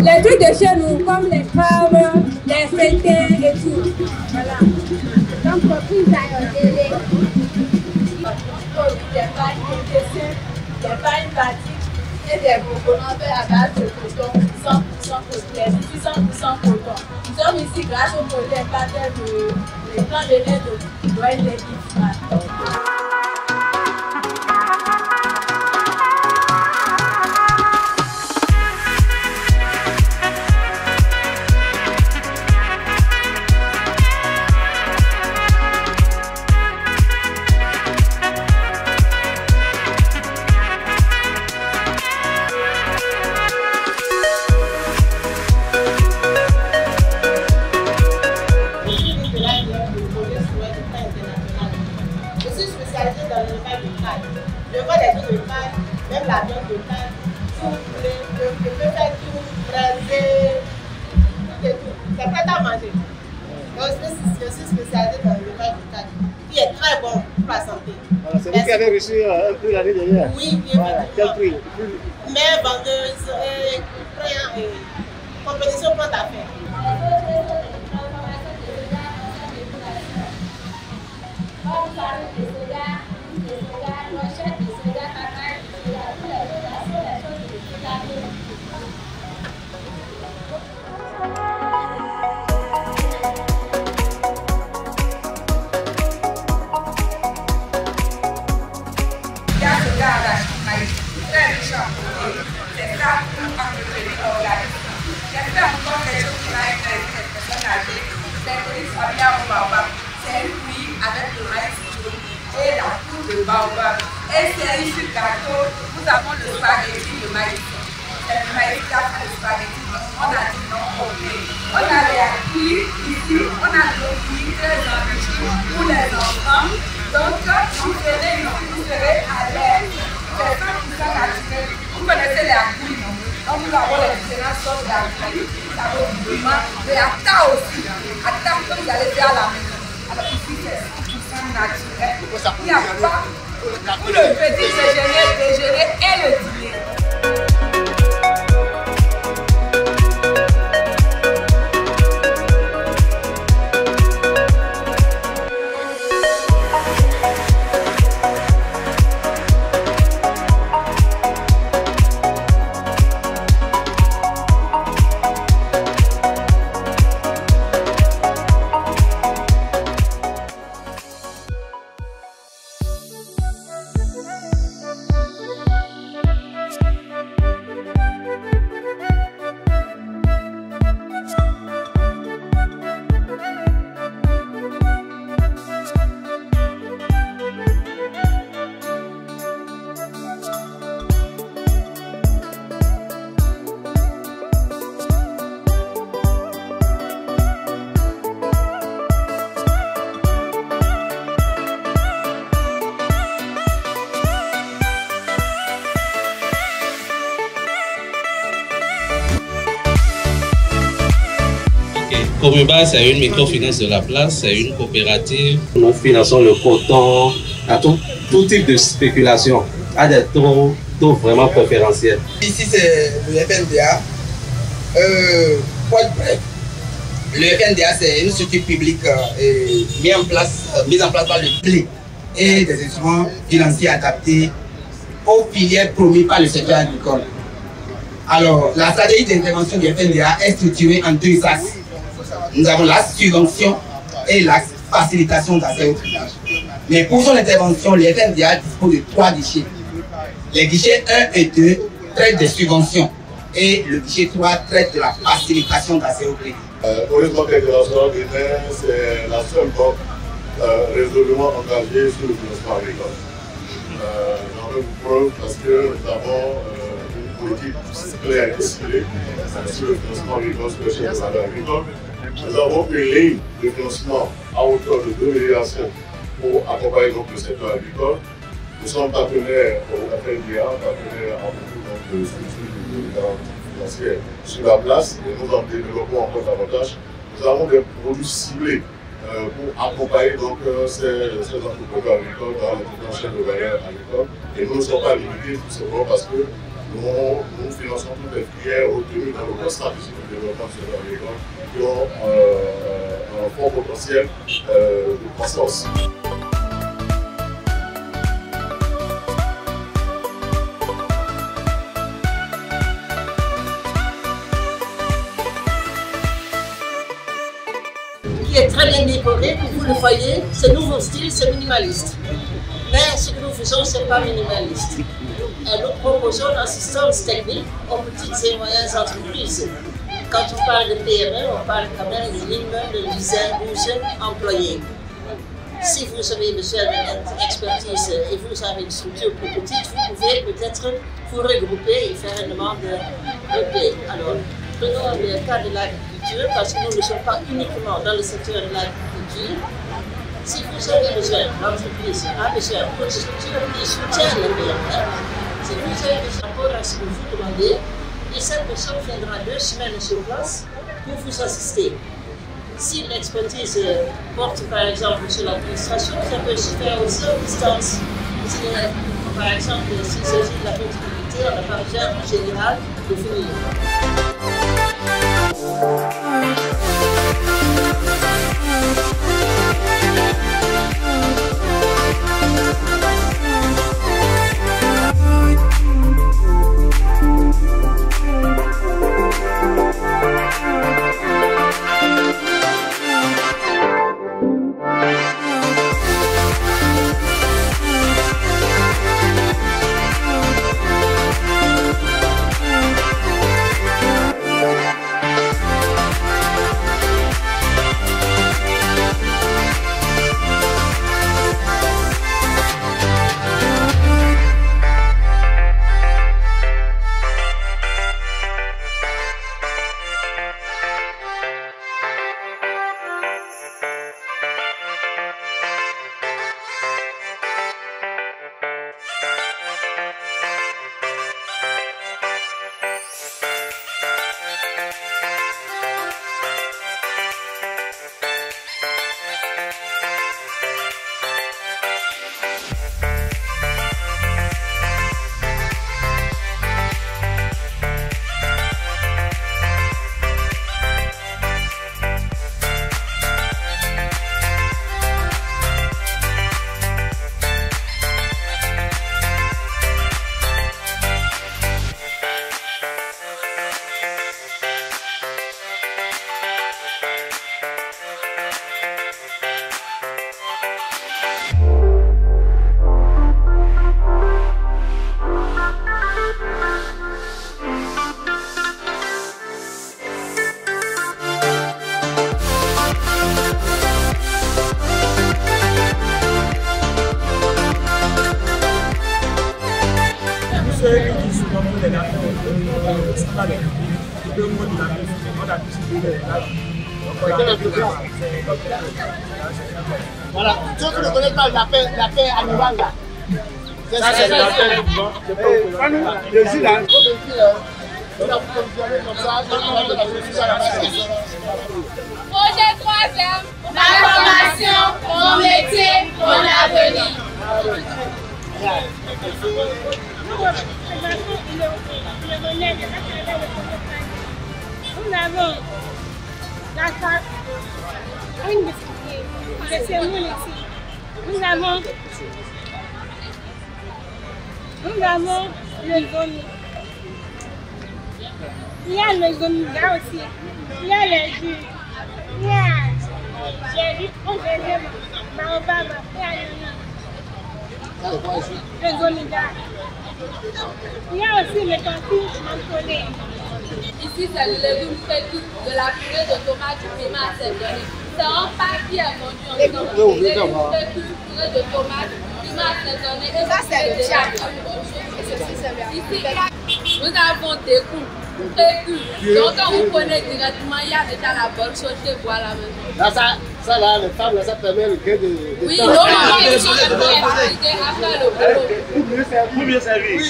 les trucs de chez nous, comme les crabes, les fêtés et tout. Voilà. Donc, pour plus d'ailleurs, des pailles batiques et des bonbons faits à base de coton, 100% coton, 100% coton. Nous sommes ici grâce au projet partenaire de plans de l'aide de l'ONG Kifman. Je vois les trucs de paille, même la viande de paille, je peux faire tout, braser, tout et tout. C'est prêt à manger. Donc, je suis spécialisée dans le paille de paille, qui est très bon pour la santé. C'est vous qui avez reçu un prix l'année dernière? Oui, voilà. Quel prix? Mère vendeuse et compétition plan d'affaires. C'est une fruit avec le maïs et la poudre de baobab. Et c'est ici le gâteau, nous avons le spaghetti de maïs. C'est le maïs qui a fait le spaghetti. On a dit non, ok. On a les fruits ici, on a le fruit très enrichi pour les enfants. Donc quand vous venez ici, vous serez à l'aise. C'est 100% naturel. Vous connaissez les fruits, non? Donc nous avons les différentes sortes d'agrumes, ça vaut du piment, mais à ta aussi, à ta que vous allez faire à la maison. Alors ici c'est 100% naturel, il n'y a pas pour le petit déjeuner et le dîner. Comuba, c'est une microfinance de la place, c'est une coopérative. Nous finançons le coton, à tout type de spéculation, à des taux vraiment préférentiels. Ici, c'est le FNDA. Pour être bref, le FNDA, c'est une structure publique mise en place par le PLE et des instruments financiers adaptés aux filières promues par le secteur agricole. Alors, la stratégie d'intervention du FNDA est structurée en deux axes. Nous avons la subvention et la facilitation d'accès au crédit. Mais pour son intervention, le FNDA dispose de 3 guichets. Les guichets 1 et 2 traitent des subventions et le guichet 3 traite de la facilitation d'accès au crédit. Tourisme international Bénin, c'est la seule banque résolument engagée sur le financement agricole. J'en veux vous preuve parce que nous avons une politique claire et ciblée sur le financement agricole, sur le chef de valeur agricole. Nous avons une ligne de financement à hauteur de 2 milliards pour accompagner donc, le secteur agricole. Nous sommes partenaires au FNDA, partenaires en beaucoup de structures financières sur la place et nous en développons encore davantage. Nous avons des produits ciblés pour accompagner donc, ces entreprises agricoles dans les différentes chaînes de valeur agricole. Et nous ne sommes pas limités tout simplement parce que nous finançons toutes les filières retenues dans le plan stratégique de développement agricole qui ont un fort potentiel de croissance. Qui est très bien décoré, comme vous le voyez, ce nouveau style, c'est minimaliste. Mais ce que nous faisons, ce n'est pas minimaliste. Nous proposons l'assistance technique aux petites et moyennes entreprises. Quand on parle de PME, on parle quand même de minimum de 12 employés. Si vous avez besoin d'une expertise et vous avez une structure plus petite, vous pouvez peut-être vous regrouper et faire une demande de paie. Alors, prenons le cas de l'agriculture, parce que nous ne sommes pas uniquement dans le secteur de l'agriculture. Si vous avez besoin, l'entreprise a besoin d'une structure qui soutient les PME, si vous avez besoin rapport à ce que vous demandez, et cette personne viendra 2 semaines sur place pour vous assister. Si l'expertise porte par exemple sur l'administration, ça peut se faire aussi à distance. Par exemple, s'il s'agit de la comptabilité, on n'a pas besoin en général de venir. Voilà, ceux qui ne connaissent pas la paix animale là. Ça, c'est la paix du vent. Je suis là. Projet 3e, la formation, mon métier, mon avenir. Nous avons la carte, une biscuiterie, le sermon ici. Nous avons le zomi. Il y a le zomi là aussi. Il y a les jus. Il y a les jus au deuxième, baobab, le zomi là. Il y a aussi le tortue mentholé. Ici, c'est le légume frit de la purée de tomates du piment à cette donnée. C'est un pain qui est vendu en légumes frit, purée de tomates, piment à cette donnée. Et ça, c'est le chat. Ici, nous avons des coups très cuits. Donc, quand vous prenez directement, il y a déjà la bonne sautée bois à la maison. Ça là, les femmes, là, ça permet le gain de... Oui, normalement, ils sont les premiers à faire le boulot. Pour mieux servir.